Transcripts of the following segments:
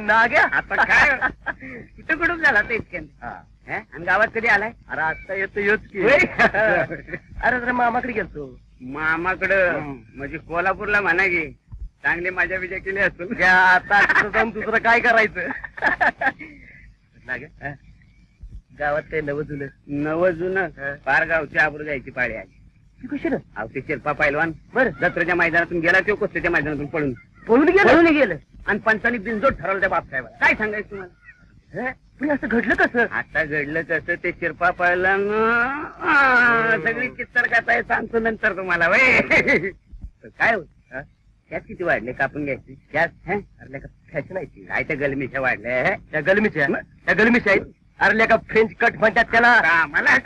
नाग्या आता काय कुठं कुठं झाला ते इतक्यात आणि गावात कधी आलाय? अरे आता येतो येत की अरे जरा मामाकडे गेलतो. मामाकडं म्हणजे कोल्हापूरला म्हणा की चांगली मजा बिजा केली असेल. आता जाऊन दुसरं काय करायचं. नाग्या गावात काही नवं जुनं फार गावची आबरू जायची पाळी आली. कशी ना अहो ते शिल्पा पैलवान बरं जत्रेच्या मैदानातून गेला तो कुस्तीच्या मैदानातून पळून गेलं आणि पंचांनी बिनजोड ठरवलं त्या बापसाहेबाला. काय सांगायचं तुम्हाला? पण असं घडलं कसं? आता घडलं कसं ते शिरपा पैलवान सगळी चित्तर काय सांगतो नंतर तुम्हाला. वय काय होत त्यात किती वाढले कापून घ्यायची त्यात फॅशन आहे काय त्या गलमीच्या वाढल्या त्या गलमीच्या आहेत. अरे का फ्रेंच कट म्हणतात त्याला. मला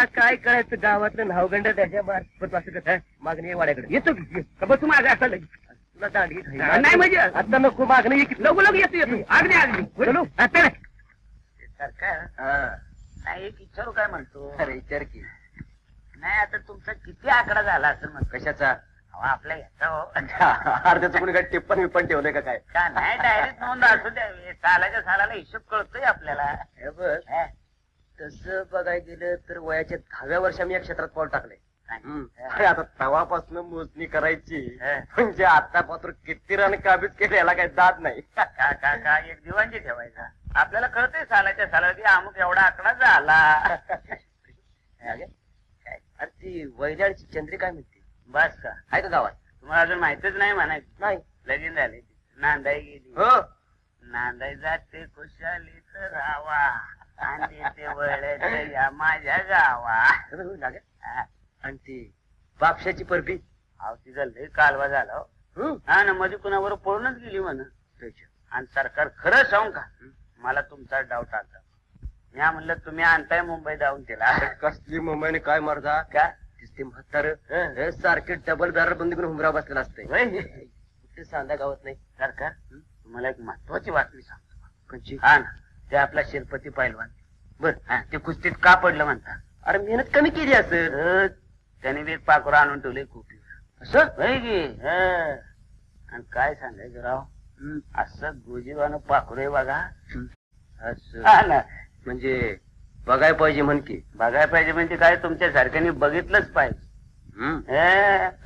काय करायचं गावातलं नावगंड त्याच्या मार्फत असं कसं मागणी वाड्याकडे येतो की बसू माझं आता लगेच. तुला दांडी नाही म्हणजे आता नको मागणी लघु लघु येतो आगदी चलो आता सरकार नाही एक विचारू काय म्हणतो. अरे विचार की. नाही आता तुमचा किती आकडा झाला असेल म्हणतो. कशाचा? आपल्या याचा अर्ध्याचं कोणी काय टिप्पण विप्पण ठेवलंय का काय? का नाही डायरेक्ट नोंद असू द्यावी. सालाच्या सालाला हिशोब कळतोय आपल्याला. तसं बघायला गेलं तर वयाच्या 10व्या वर्षा मी या क्षेत्रात पाऊल टाकलंय. आता तवापासून मोजणी करायची म्हणजे आता पात्र किती रन काबीज केले याला काही दाद नाही. का एक दिवाणजी ठेवायचा. आपल्याला कळतंय सालाच्या साला की अमुक एवढा आकडा झाला. अरे ती वैराळची चंद्री काय म्हणते? बस का आहे का गावात? तुम्हाला अजून माहितीच नाही म्हणायचं. नाही लगीन झाले. नांदाई गेली. हो नांदाई जाते खुशाली तर रावा आणि ते वळत या माझ्या गावा. आणि ती बापशाची परबी अहो तिचा लय कालवा झाला. हा ना मध्ये कुणावर पळूनच गेली म्हण. आणि सरकार खरं सांगू का मला तुमचा डाऊट आला. मी म्हणलं तुम्ही आणताय मुंबई जाऊन तिला. कसली मुंबईने काय मर्दा का ते म्हातार सारखे डबल बॅरल बंदी करून हुमरा बसलेला असते. कुठे सांदा गावात नाही. सरकार तुम्हाला एक महत्वाची बातमी सांगतो. कोणची? हा ना ते आपला शिरपती पैलवान बर ते कुस्तीत का पडलं म्हणता. अरे मेहनत कमी केली असेल. त्याने बी पाखरू आणून ठेवले खूप असं की. आणि काय सांगायचं राव असं गोजीवानं पाखरू आहे बघा. असं ना म्हणजे बघाय पाहिजे म्हण की. बघाय पाहिजे म्हणजे काय तुमच्या सारख्याने बघितलंच पाहिजे.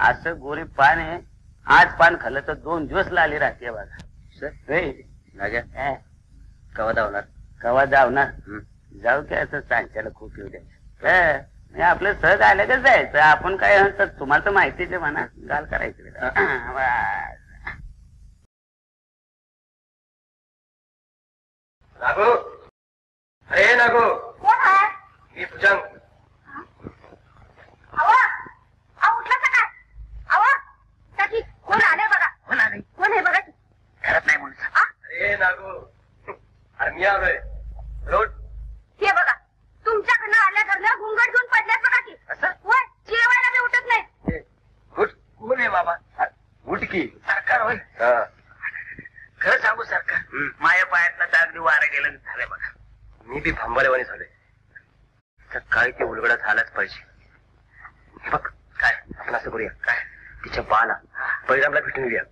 असं गोरी पान आहे. आज पान खाल्लं तर 2 दिवस लाली राहते बघा. कवा धावणार? कवा धावणार जाऊ की असं सांच्याला खूप येऊ द्यायचं. आपलं सहज आलं का जायचं. आपण काय तुम्हाला तर माहितीच आहे म्हणा. गाल करायचं. नागो अरे नागो मी भुजंग. कोण आलंय बघा. कोण आलंय? कोण आहे बघा. घरात नाही म्हणून. अरे नागो अरे मी आलोय. रोड हे बघा तुमच्याकडनं आल्या घरनं घुंगट घेऊन पडल्यात बघा की. होय जेवायला बी उठत नाही. कोण आहे बाबा? उठ की. सरकार होय. खरं सांगू सरकार माझ्या पायातनं तर अगदी वारं गेलं झालंय बघा. मी बी भांबालेवाणी झालोय. काय ते उलगडा झालाच पाहिजे. बघ काय आपण असं करूया काय तिच्या बाला बैरामला भेटून घेऊया.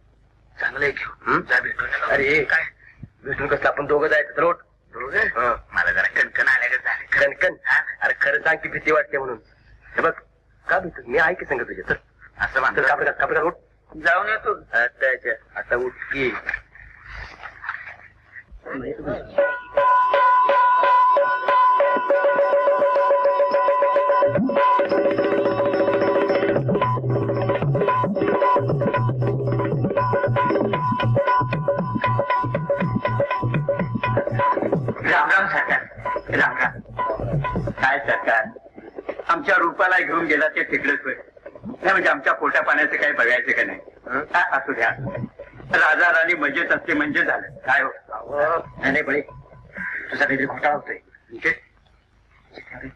चांगलंय घेऊ जा भेटून. अरे काय भेटून कसं आपण दोघं जायचं रोड. मला जरा कणकण आल्या का झाले. कणकण? अरे खरं सांग की भीती वाटते म्हणून. हे बघ का भेटू मी आहे की सांगत तुझ्या. तर असं म्हणतो कापडा उठ जाऊन येतो. आता उठ की. राम राम सरकार. राम राम. काय सरकार आमच्या रूपाला घेऊन गेला ते तिकडेच होय. नाही म्हणजे आमच्या पोटा पाण्याचं काही बघायचं का नाही. असू द्या. राजा राणी मजेत असते म्हणजे झालं. काय हो नाही बळे तुझा काहीतरी घोटाळा होतोय.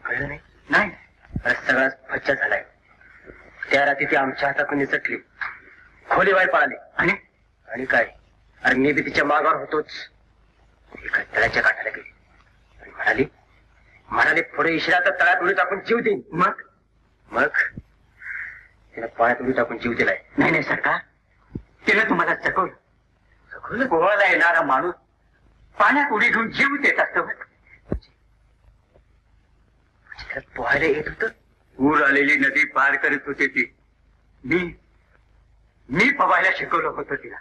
कळलं नाही? नाही सगळा फच्चा झालाय. त्या रात्री ती आमच्या हातातून निसटली. खोली बाहेर पळाली. आणि काय अरे मी बी तिच्या मागावर होतोच. एका तळ्याच्या काठाला गेली आणि म्हणाली पुढे इशारा तर तळ्यात उडी टाकून जीव देईन. मग तिला पाण्यात उडी टाकून जीव दिलाय. नाही सरकार तिने तुम्हाला चकवलं. पोहायला येणारा माणूस पाण्यात उडी घेऊन जीव देत असतो. त्याला पोहायला येत होतं. पूर आलेली नदी पार करत होते ती. मी पवायला शिकवलं होतं तिला.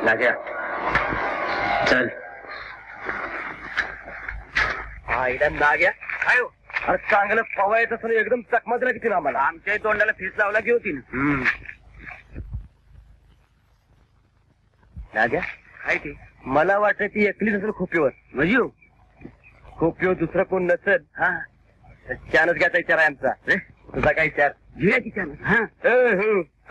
नाग्या चल. आईला नाग्या काय हो? अरे चांगलं पवायचं असं एकदम चकमा दिला किती ना आम्हाला. आमच्या तोंडाला फीस लावला की होती ना. नाग्या काय ते मला वाटतं ती एकलीच असेल खोपीवर. म्हणजे हो? खोपीवर दुसरं कोण नसेल. हा त्यानंच घ्यायचा विचार आहे आमचा. तुझा काय विचार? घेऊया की त्यानं. हा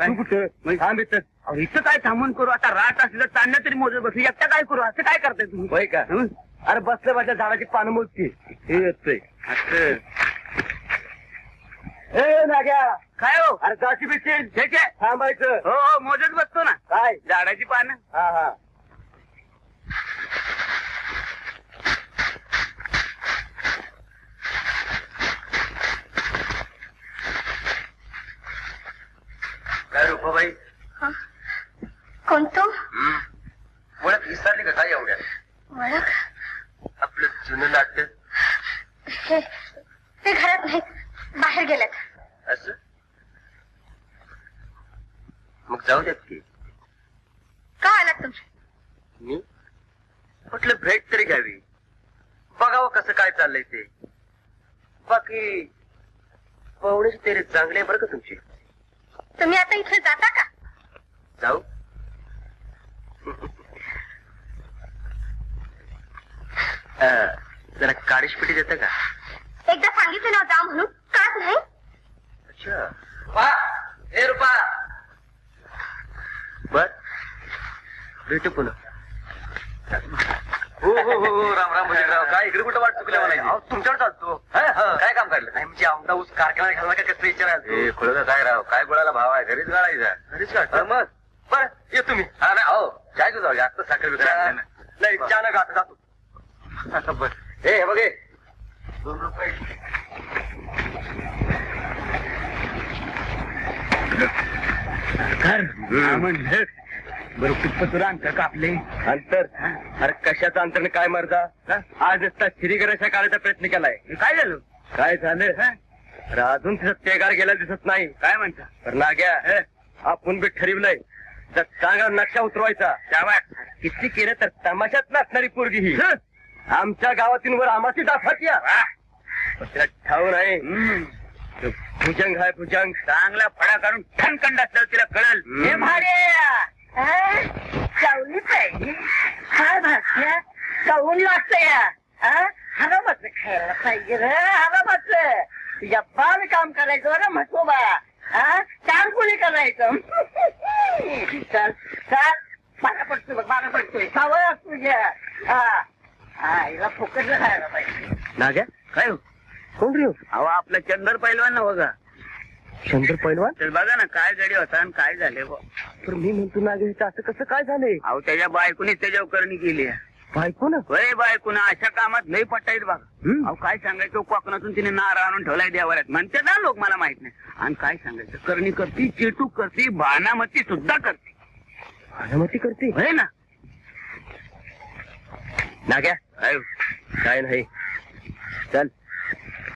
तू कुठं थांब इथं. अहो, इथं काय थांबून करू आता. रात असलं चाललं तरी मोजत बसू. एकटा काय करू असं काय करताय तुम्ही? होय का? हं? अरे बसलं माझ्या झाडाची पानं मोजती. हे येतोय असं. ए नाग्या काय हो? अरे जाशी बिशील ठीक आहे. थांबायचं. हो हो मोजत बसतो ना. काय? झाडाची पानं. हा हा काय रुपाबाई कोण तो? ओळख विसरली का काय एवढ्या? ओळख? आपलं जुनं नाट्य ते घरात नाहीत, बाहेर गेलेत. असं मग जाऊ द्यात की. का आलात तुम्ही? मी म्हटलं भेट तरी घ्यावी, बघावं कसं काय चाललंय ते. बाकी पाहुण्याची तेरे चांगले बरं का तुमची. तुम्ही आता इथे जाता का? जाऊ. जरा काळीश पिठी देता का? एकदा सांगितलं ना जा म्हणून, काच नाही. अच्छा हे रुपा बर भेटू पुन्हा. हो हो हो राम राम भजनराव. काय इकडे कुठं वाट चुकल्या मला? तुमच्याकडे चालतो. काय काम काढलं? नाही म्हणजे आमचा ऊस कारखाना घालला का कसं विचारायचं. खुलं काय राव, काय गोळाला भाव आहे. घरीच गाळायचा. घरीच गाळ मग बरं ये तुम्ही. हा ना हो चाय जाऊ जास्त साखर विकत नाही. चहा न गाठ जातो. बर हे बघे 2 रुपये. म्हणलं बरं कुठपतुरा अंतर कापले. अंतर? अरे कशाचं अंतर काय मर्दा. आज नुसता श्रीगराच्या काढायचा प्रयत्न केलाय. काय झालं? काय झालं? अरे अजून तिथं तेगार गेला दिसत नाही. काय म्हणता? तर नाग्या आपण बी ठरवलंय तर चांगला नक्षा उतरवायचा. किती केलं तर तमाशात नसणारी पोरगी ही आमच्या गावातून वर आमाची दाफात या. तिला ठाऊ नाही. भुजंग आहे भुजंग. चांगला फडा काढून ठणकंड असल्यावर तिला कळल. हे भाडे चावलीच आहे. काय भाषा चावून लागतं या. हरामाचं खायला पाहिजे रे. हरामाचं तुझ्या बाल काम करायचं रे म्हटोबा. चांगुली करायचं. चल चल बारा पडतोय बघ, बारा पडतोय. सवय तुझ्या आईला फुकट राहायला पाहिजे. नाग्या काय हो? कोण रे? अहो आपला चंदर पैलवान ना बघा. शंकर पैलवान? तर बघा ना काय गडी होता आणि काय झाले. तर मी म्हणतो नाग्या असं कसं काय झालंय? अहो त्याच्या बायकोनी त्याच्यावर करणी केली. बायको ना? होय बायकोन अशा कामात लई पटायत बघा. अहो काय सांगायचं, कोकणातून तिने नार आणून ठेवलाय देवाऱ्यात म्हणते ना लोक, मला माहित नाही. आणि काय सांगायचं, करणी करती, चेटूक करती, भानामती सुद्धा करते. भानामती करते? होय ना. नाग्या काय काय नाही. चल